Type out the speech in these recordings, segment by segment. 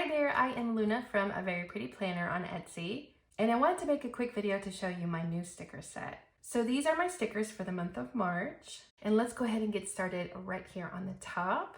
Hi there, I am Luna from A Very Pretty Planner on Etsy, and I wanted to make a quick video to show you my new sticker set. So these are my stickers for the month of March, and let's go ahead and get started right here on the top.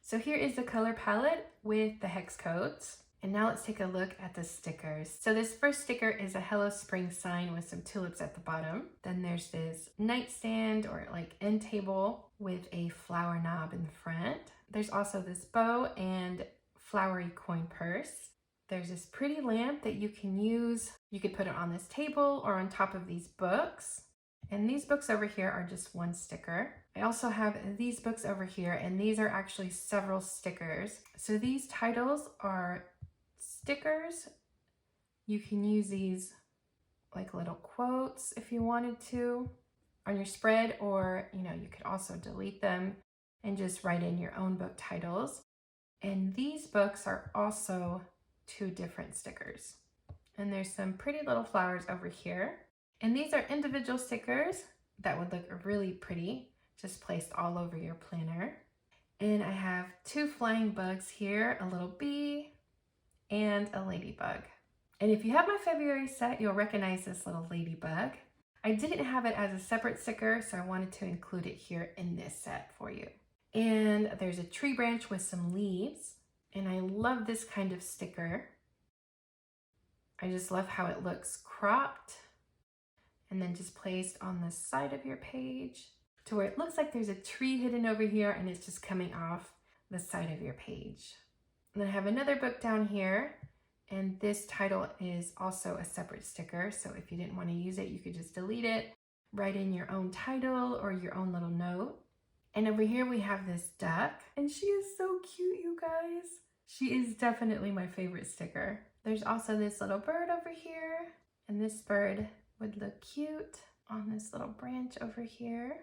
So here is the color palette with the hex codes, and now let's take a look at the stickers. So this first sticker is a Hello Spring sign with some tulips at the bottom. Then there's this nightstand or like end table with a flower knob in the front. There's also this bow and flowery coin purse. There's this pretty lamp that you can use. You could put it on this table or on top of these books. And these books over here are just one sticker. I also have these books over here, and these are actually several stickers. So these titles are stickers. You can use these like little quotes if you wanted to on your spread, or you could also delete them and just write in your own book titles. And these books are also two different stickers. And there's some pretty little flowers over here. And these are individual stickers that would look really pretty, just placed all over your planner. And I have two flying bugs here, a little bee and a ladybug. And if you have my February set, you'll recognize this little ladybug. I didn't have it as a separate sticker, so I wanted to include it here in this set for you. And there's a tree branch with some leaves, and I love this kind of sticker. I just love how it looks cropped and then just placed on the side of your page to where it looks like there's a tree hidden over here and it's just coming off the side of your page. And then I have another book down here, and this title is also a separate sticker, so if you didn't want to use it, you could just delete it, write in your own title or your own little note. And over here we have this duck, and she is so cute, you guys. She is definitely my favorite sticker. There's also this little bird over here, and this bird would look cute on this little branch over here.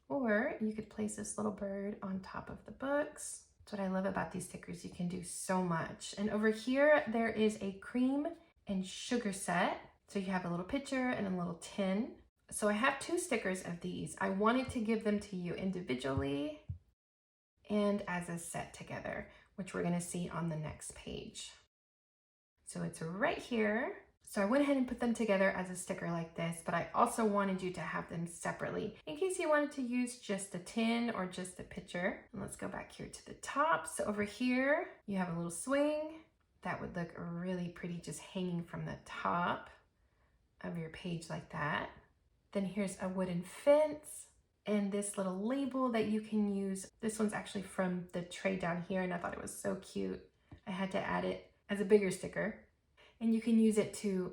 Or you could place this little bird on top of the books. That's what I love about these stickers. You can do so much. And over here, there is a cream and sugar set. So you have a little pitcher and a little tin. So I have two stickers of these. I wanted to give them to you individually and as a set together, which we're gonna see on the next page. So it's right here. So I went ahead and put them together as a sticker like this, but I also wanted you to have them separately in case you wanted to use just the tin or just the pitcher. And let's go back here to the top. So over here, you have a little swing that would look really pretty just hanging from the top of your page like that. Then here's a wooden fence and this little label that you can use. This one's actually from the tray down here, and I thought it was so cute. I had to add it as a bigger sticker. And you can use it to,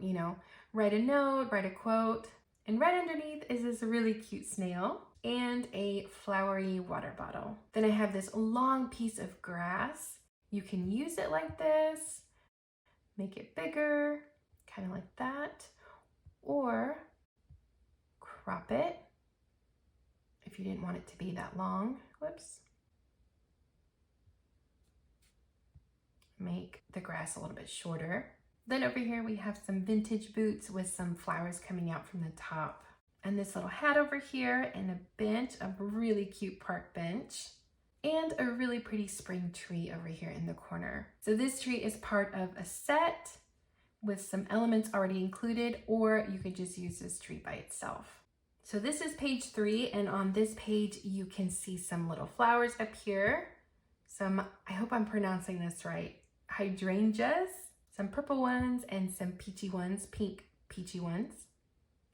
write a note, write a quote. And right underneath is this really cute snail and a flowery water bottle. Then I have this long piece of grass. You can use it like this, make it bigger, kind of like that, or crop it if you didn't want it to be that long. Whoops. Make the grass a little bit shorter. Then over here we have some vintage boots with some flowers coming out from the top. And this little hat over here, and a bench, a really cute park bench, and a really pretty spring tree over here in the corner. So this tree is part of a set with some elements already included, or you could just use this tree by itself. So this is page 3, and on this page you can see some little flowers up here. Some, I hope I'm pronouncing this right, hydrangeas, some purple ones and some peachy ones, pink peachy ones.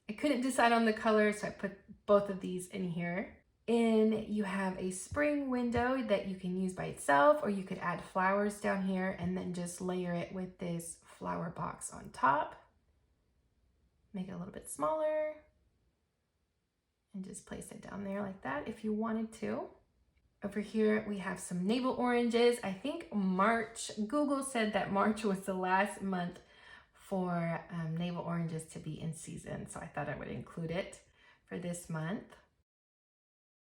I couldn't decide on the color, so I put both of these in here. And you have a spring window that you can use by itself, or you could add flowers down here and then just layer it with this flower box on top. Make it a little bit smaller and just place it down there like that if you wanted to. Over here we have some navel oranges. I think March, Google said that March was the last month for navel oranges to be in season, so I thought I would include it for this month.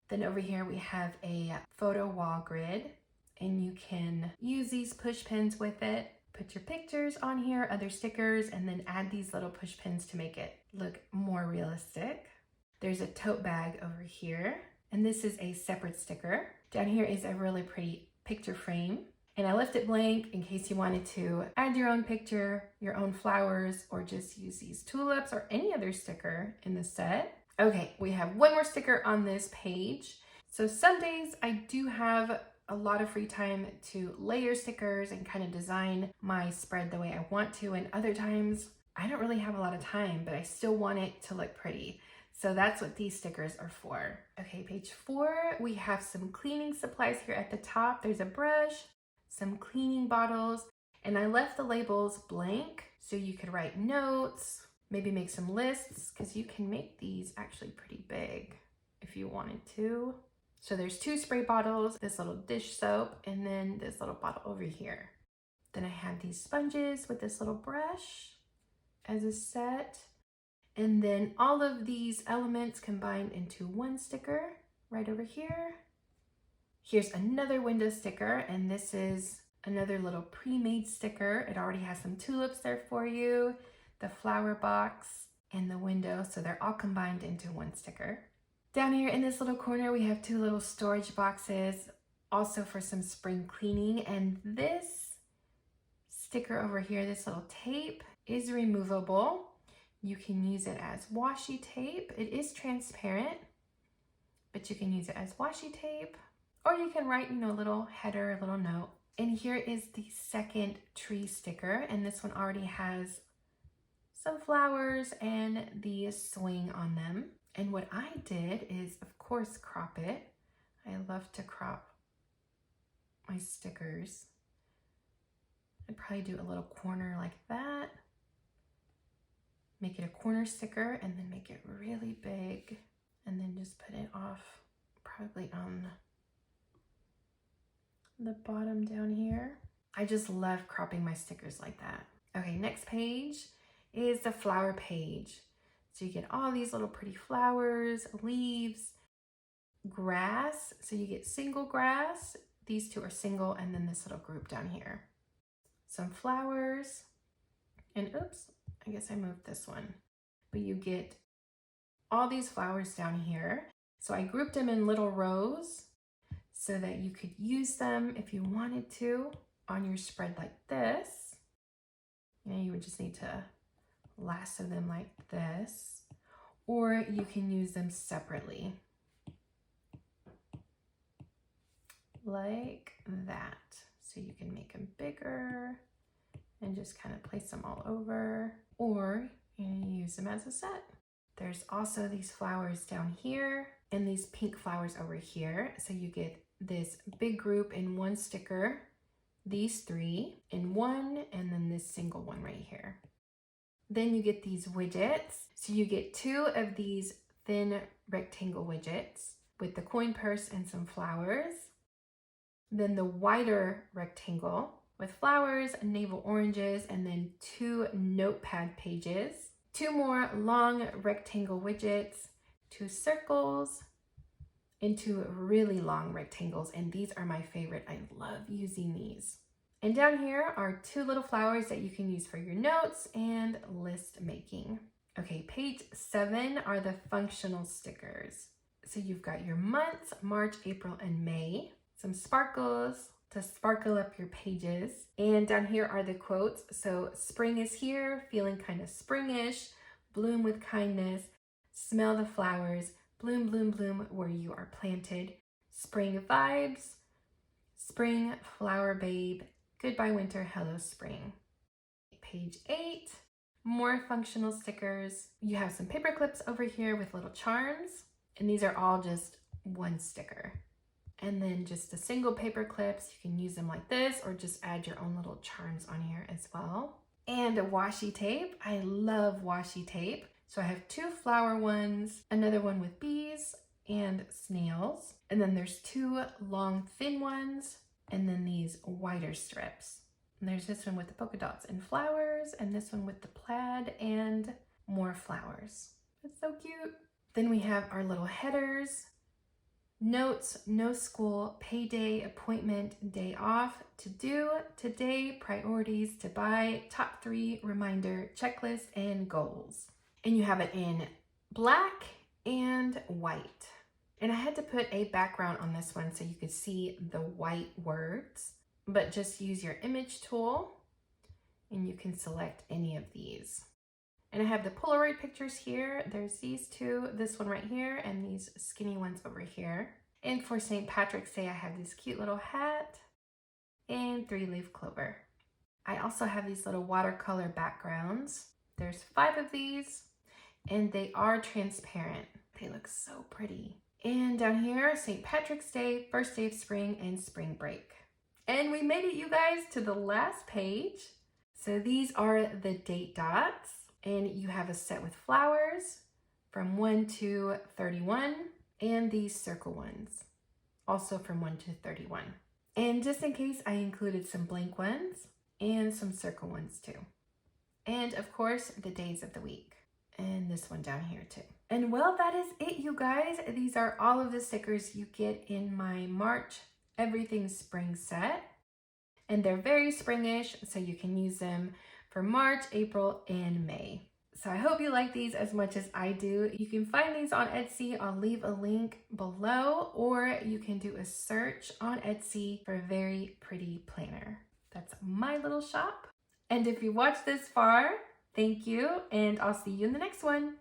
Then over here we have a photo wall grid, and you can use these push pins with it. Put your pictures on here, other stickers, and then add these little push pins to make it look more realistic. There's a tote bag over here, and this is a separate sticker. Down here is a really pretty picture frame, And I left it blank in case you wanted to add your own picture, your own flowers, or just use these tulips or any other sticker in the set. Okay, we have one more sticker on this page. So some days I do have a lot of free time to layer stickers and kind of design my spread the way I want to, and other times I don't really have a lot of time, but I still want it to look pretty. So that's what these stickers are for. Okay, page 4, we have some cleaning supplies here at the top. There's a brush, some cleaning bottles, and I left the labels blank so you could write notes, maybe make some lists, because you can make these actually pretty big if you wanted to. So there's 2 spray bottles, this little dish soap, and then this little bottle over here. Then I have these sponges with this little brush as a set. And then all of these elements combined into one sticker right over here. Here's another window sticker, and this is another little pre-made sticker. It already has some tulips there for you, the flower box, and the window, so they're all combined into one sticker. Down here in this little corner, we have 2 little storage boxes, also for some spring cleaning, and this sticker over here, this little tape, is removable. You can use it as washi tape. It is transparent, but you can use it as washi tape, or you can write, a little header, a little note. And here is the second tree sticker, and this one already has some flowers and the swing on them. And what I did is, of course, crop it. I love to crop my stickers. I'd probably do a little corner like that. Make it a corner sticker and then make it really big, and then just put it off probably on the bottom down here. I just love cropping my stickers like that. Okay, next page is the flower page. So you get all these little pretty flowers, leaves, grass. So you get single grass. These 2 are single, and then this little group down here. Some flowers, and oops, I guess I moved this one. But you get all these flowers down here. So I grouped them in little rows so that you could use them if you wanted to on your spread like this. You would just need to lasso them like this, or you can use them separately like that. So you can make them bigger and just kind of place them all over, or you can use them as a set. There's also these flowers down here and these pink flowers over here. So you get this big group in one sticker, these 3 in one, and then this single one right here. Then you get these widgets. So you get 2 of these thin rectangle widgets with the coin purse and some flowers. Then the wider rectangle with flowers, navel oranges, and then 2 notepad pages. 2 more long rectangle widgets, 2 circles, and 2 really long rectangles. And these are my favorite. I love using these. And down here are 2 little flowers that you can use for your notes and list making. Okay, page 7 are the functional stickers. So you've got your months, March, April, and May. Some sparkles to sparkle up your pages. And down here are the quotes. So spring is here, feeling kind of springish, bloom with kindness, smell the flowers, bloom, bloom, bloom where you are planted, spring vibes, spring, flower babe, goodbye winter, hello spring. Page 8, more functional stickers. You have some paper clips over here with little charms, and these are all just one sticker. And then just the single paper clips, you can use them like this or just add your own little charms on here as well. And a washi tape. I love washi tape. So I have 2 flower ones, another one with bees and snails. And then there's 2 long thin ones, and then these wider strips. And there's this one with the polka dots and flowers, and this one with the plaid and more flowers. It's so cute. Then we have our little headers. Notes, no school, payday, appointment, day off, to do, today, priorities, to buy, top 3, reminder, checklist, and goals. And you have it in black and white. And I had to put a background on this one so you could see the white words. but just use your image tool and you can select any of these. And I have the Polaroid pictures here. There's these two, this one right here, and these skinny ones over here. And for St. Patrick's Day, I have this cute little hat and 3-leaf clover. I also have these little watercolor backgrounds. There's 5 of these, and they are transparent. They look so pretty. And down here, St. Patrick's Day, first day of spring, and spring break. And we made it, you guys, to the last page. So these are the date dots, and you have a set with flowers from 1 to 31, and these circle ones, also from 1 to 31. And just in case, I included some blank ones and some circle ones too. And of course, the days of the week. And this one down here too. And well, that is it, you guys. These are all of the stickers you get in my March Everything Spring set. And they're very springish, so you can use them for March, April, and May. So I hope you like these as much as I do. You can find these on Etsy. I'll leave a link below, or you can do a search on Etsy for Very Pretty Planner. That's my little shop. And if you watched this far, thank you, and I'll see you in the next one.